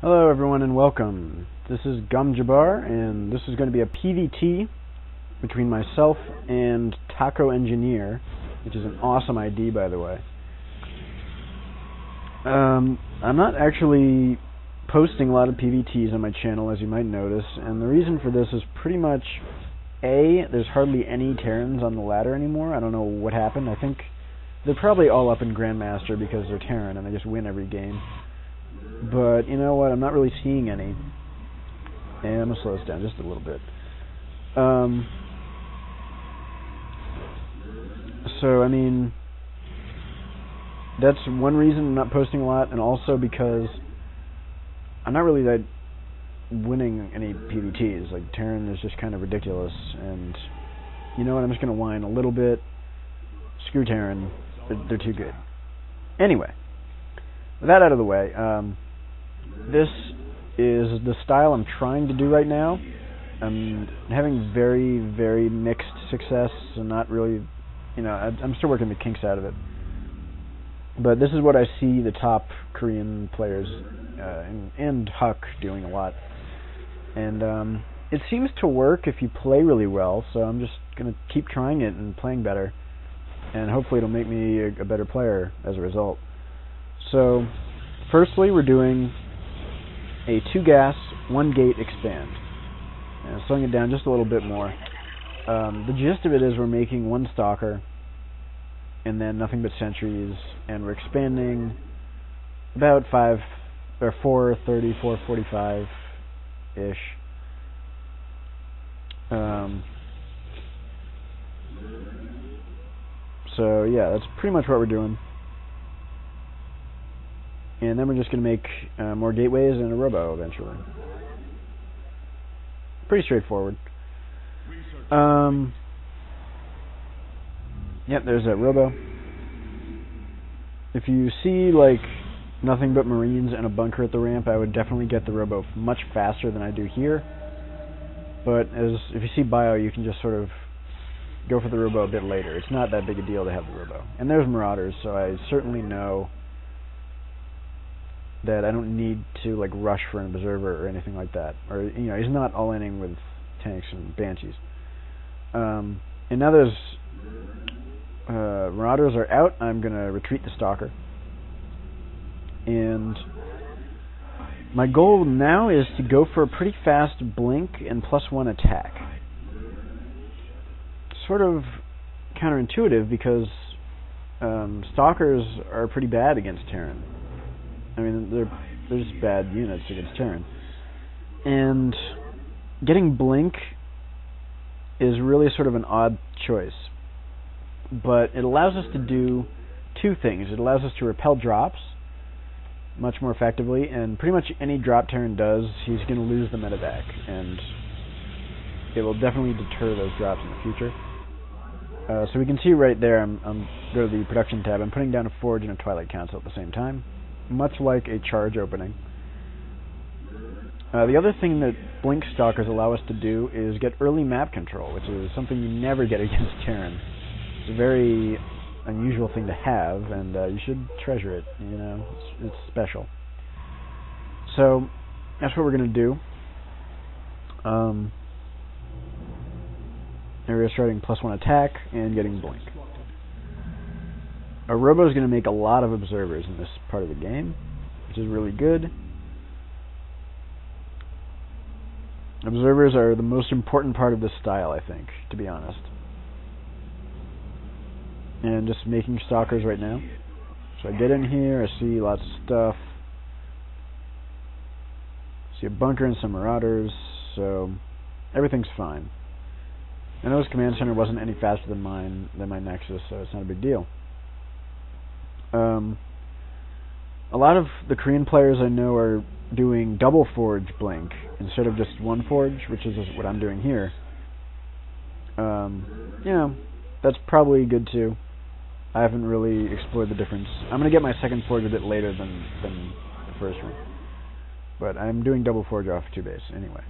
Hello everyone and welcome. This is Gum Jabbar and this is going to be a PvT between myself and Taco Engineer, which is an awesome ID by the way. I'm not actually posting a lot of PvTs on my channel, as you might notice, and the reason for this is pretty much there's hardly any Terrans on the ladder anymore. I don't know what happened. I think they're probably all up in Grandmaster because they're Terran and they just win every game. But you know what, I'm not really seeing any. And I'm going to slow this down just a little bit. So, I mean, that's one reason I'm not posting a lot, and also because I'm not really that winning any PvTs. Like, Terran is just kind of ridiculous, and you know what, I'm just going to whine a little bit. Screw Terran, they're too good. Anyway, with that out of the way, this is the style I'm trying to do right now. I'm having very, very mixed success, and not really, you know, I'm still working the kinks out of it. But this is what I see the top Korean players and Huck doing a lot. And it seems to work if you play really well, so I'm just going to keep trying it and playing better. And hopefully it'll make me a better player as a result. So, firstly, we're doing a 2-gas, 1-gate expand. And slowing it down just a little bit more. The gist of it is we're making 1 stalker, and then nothing but sentries, and we're expanding about 430, 445-ish. So yeah, that's pretty much what we're doing. And then we're just going to make more gateways and a robo eventually. Pretty straightforward. Yep, there's that robo. If you see like nothing but Marines and a bunker at the ramp, I would definitely get the robo much faster than I do here. But if you see bio, you can just sort of go for the robo a bit later. It's not that big a deal to have the robo. And there's Marauders, so I certainly know that I don't need to like rush for an observer or anything like that. Or you know, he's not all-inning with tanks and banshees. And now there's Marauders are out. I'm gonna retreat the stalker. And my goal now is to go for a pretty fast blink and +1 attack. Sort of counterintuitive because stalkers are pretty bad against Terran. I mean, they're just bad units against Terran. And getting blink is really sort of an odd choice. But it allows us to do 2 things. It allows us to repel drops much more effectively, and pretty much any drop Terran does, he's going to lose the medevac, and it will definitely deter those drops in the future. So we can see right there, I'm go to the production tab, I'm putting down a Forge and a Twilight Council at the same time, much like a charge opening. The other thing that Blink Stalkers allow us to do is get early map control, which is something you never get against Terran. It's a very unusual thing to have, and you should treasure it, you know, it's special. So, that's what we're going to do. Area starting +1 attack and getting blink. Our robo is going to make a lot of observers in this part of the game, which is really good. Observers are the most important part of this style, I think, to be honest. And just making stalkers right now. So I get in here, I see lots of stuff. See a bunker and some Marauders, so everything's fine. I know his command center wasn't any faster than my Nexus, so it's not a big deal. A lot of the Korean players I know are doing double Forge blink instead of just 1 Forge, which is what I'm doing here. You know, that's probably good too. I haven't really explored the difference. I'm going to get my 2nd Forge a bit later than the first one. But I'm doing double Forge off 2 base anyway.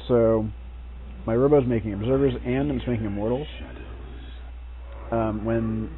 So my robo's making observers and it's making immortals. When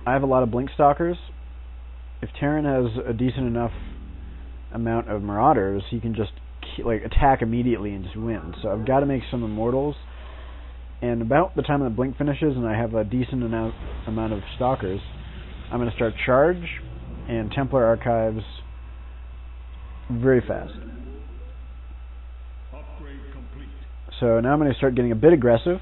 I have a lot of blink stalkers, if Terran has a decent enough amount of Marauders, he can just like attack immediately and just win. So I've got to make some Immortals, and about the time the blink finishes and I have a decent amount of Stalkers, I'm going to start Charge and Templar Archives very fast. So now I'm going to start getting a bit aggressive.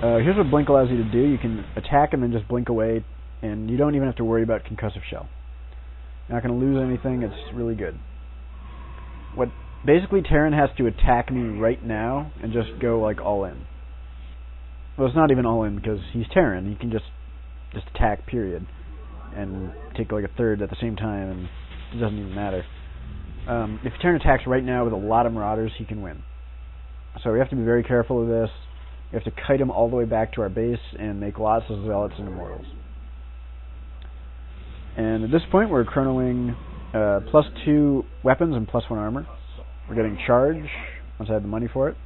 Here's what Blink allows you to do. You can attack and then just blink away, and you don't even have to worry about Concussive Shell. You're not going to lose anything. It's really good. Basically, Terran has to attack me right now and just go like all in. Well, it's not even all in because he's Terran. He can just attack, period, and take like a third at the same time, and it doesn't even matter. If Terran attacks right now with a lot of Marauders, he can win. So we have to be very careful of this. We have to kite him all the way back to our base and make lots of Zealots and Immortals. And at this point, we're chronoing +2 weapons and +1 armor. We're getting Charge once I have the money for it.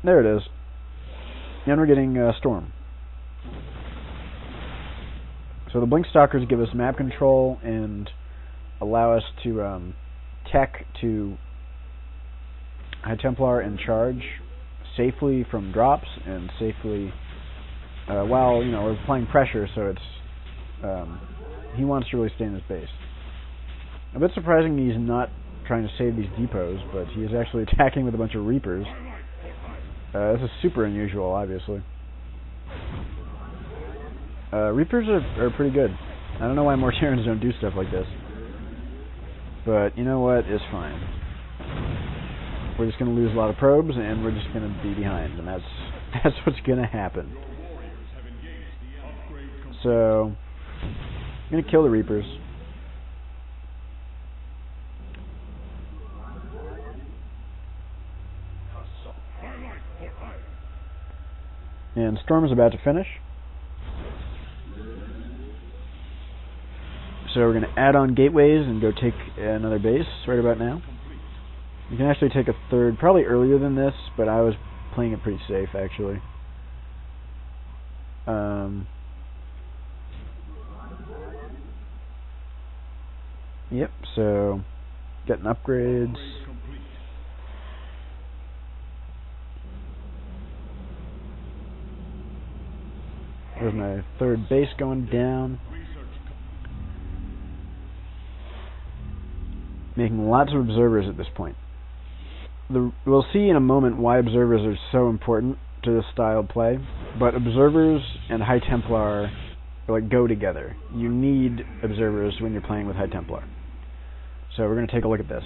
There it is. And we're getting Storm. So the Blink Stalkers give us map control and allow us to tech to High Templar and Charge safely from drops and safely while we're applying pressure, so it's he wants to really stay in his base. A bit surprising he's not trying to save these depots, but he is actually attacking with a bunch of Reapers. This is super unusual, obviously. Reapers are pretty good. I don't know why more Terrans don't do stuff like this. But you know what? It's fine. We're just going to lose a lot of probes, and we're just going to be behind, and that's what's going to happen. So, I'm going to kill the Reapers. And Storm is about to finish. So we're going to add on gateways and go take another base right about now. You can actually take a third, probably earlier than this, but I was playing it pretty safe, actually. Yep, so getting upgrades. There's my third base going down. Making lots of observers at this point. We'll see in a moment why observers are so important to this style of play, but observers and High Templar go together. You need observers when you're playing with High Templar. So we're going to take a look at this.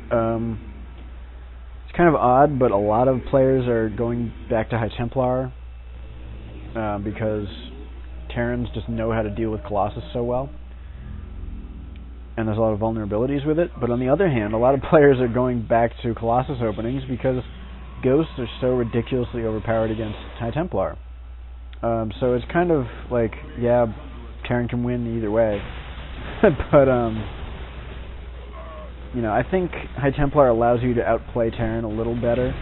It's kind of odd, but a lot of players are going back to High Templar because Terrans just know how to deal with Colossus so well. And there's a lot of vulnerabilities with it. But on the other hand, a lot of players are going back to Colossus openings because Ghosts are so ridiculously overpowered against High Templar. So it's kind of like, yeah, Terran can win either way. But, I think High Templar allows you to outplay Terran a little better.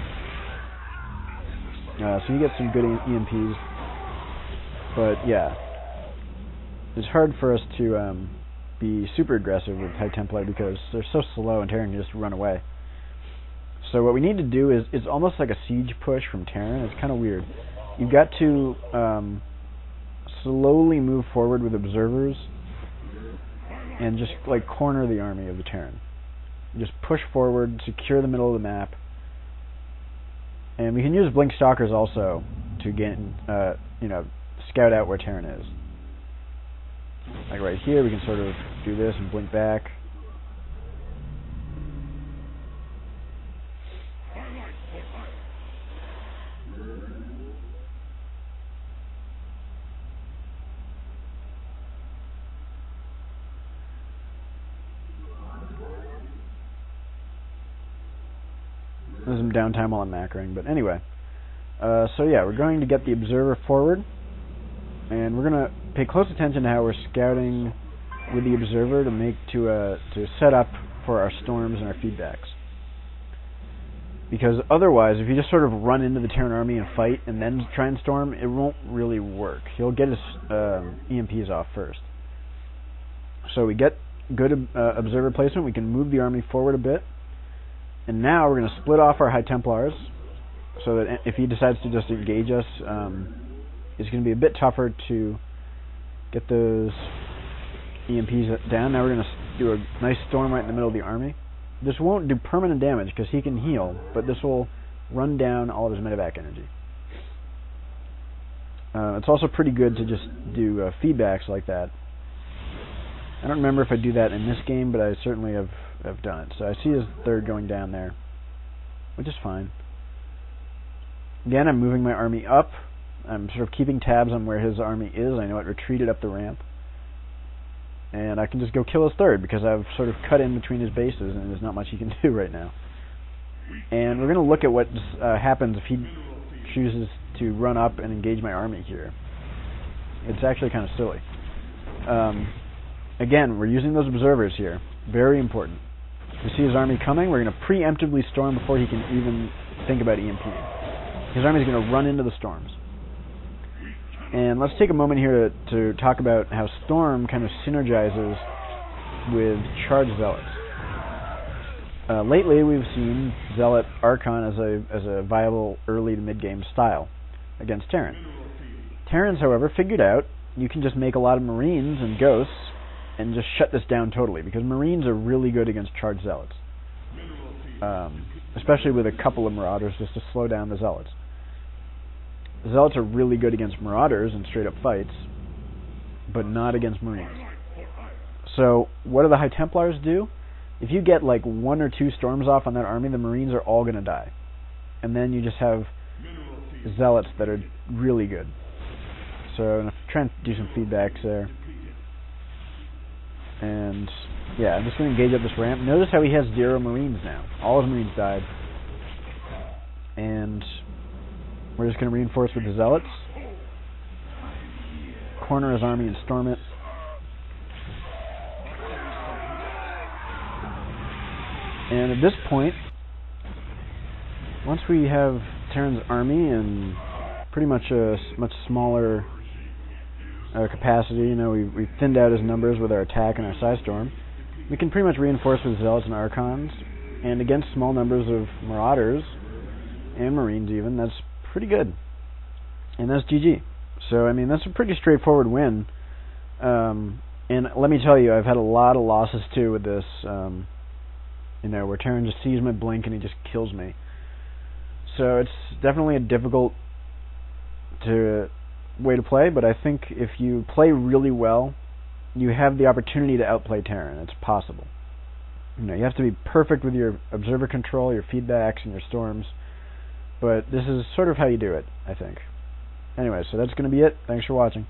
So you get some good EMPs. But, yeah. It's hard for us to be super aggressive with High Templar because they're so slow and Terran can just run away. So what we need to do is, it's almost like a siege push from Terran. It's kind of weird. You've got to slowly move forward with observers and just corner the army of the Terran. Just push forward, secure the middle of the map. And we can use Blink Stalkers also to get, scout out where Terran is. Like right here, we can sort of do this and blink back. There's some downtime while I'm macroing, but anyway. So yeah, we're going to get the observer forward, and we're going to pay close attention to how we're scouting with the observer to set up for our storms and our feedbacks. Because otherwise, if you just sort of run into the Terran army and fight and then try and storm, it won't really work. He'll get his EMPs off first. So we get good observer placement. We can move the army forward a bit. And now we're going to split off our High Templars, so that if he decides to just engage us, it's going to be a bit tougher to get those EMPs down. Now we're going to do a nice storm right in the middle of the army. This won't do permanent damage because he can heal, but this will run down all of his medevac energy. It's also pretty good to just do feedbacks like that. I don't remember if I do that in this game, but I certainly have done it. So I see his third going down there, which is fine. Again, I'm moving my army up. I'm sort of keeping tabs on where his army is. I know it retreated up the ramp. And I can just go kill his third because I've sort of cut in between his bases and there's not much he can do right now. And we're going to look at what happens if he chooses to run up and engage my army here. It's actually kind of silly. Again, we're using those observers here. Very important. We see his army coming. We're going to preemptively storm before he can even think about EMPing. His army is going to run into the storms. And let's take a moment here to talk about how Storm kind of synergizes with Charge Zealots. Lately, we've seen Zealot Archon as a viable early to mid-game style against Terran. Terrans, however, figured out you can just make a lot of Marines and Ghosts and just shut this down totally, because Marines are really good against Charge Zealots. Especially with a couple of Marauders just to slow down the Zealots. Zealots are really good against Marauders and straight-up fights, but not against Marines. So, what do the High Templars do? If you get like 1 or 2 storms off on that army, the Marines are all going to die. And then you just have Zealots that are really good. So, I'm going to try and do some feedbacks there. And, yeah, I'm just going to engage up this ramp. Notice how he has 0 Marines now. All his Marines died. And we're just going to reinforce with the Zealots. Corner his army and storm it. And at this point, once we have Terran's army and pretty much a much smaller capacity, you know, we've thinned out his numbers with our attack and our Psi Storm, we can pretty much reinforce with Zealots and Archons. And against small numbers of Marauders and Marines even, that's pretty good. And that's GG. So, I mean, that's a pretty straightforward win. And let me tell you, I've had a lot of losses too with this, you know, where Terran just sees my blink and he just kills me. So it's definitely a difficult way to play, but I think if you play really well, you have the opportunity to outplay Terran. It's possible. You know, you have to be perfect with your observer control, your feedbacks, and your storms. But this is sort of how you do it, I think. Anyway, so that's going to be it. Thanks for watching.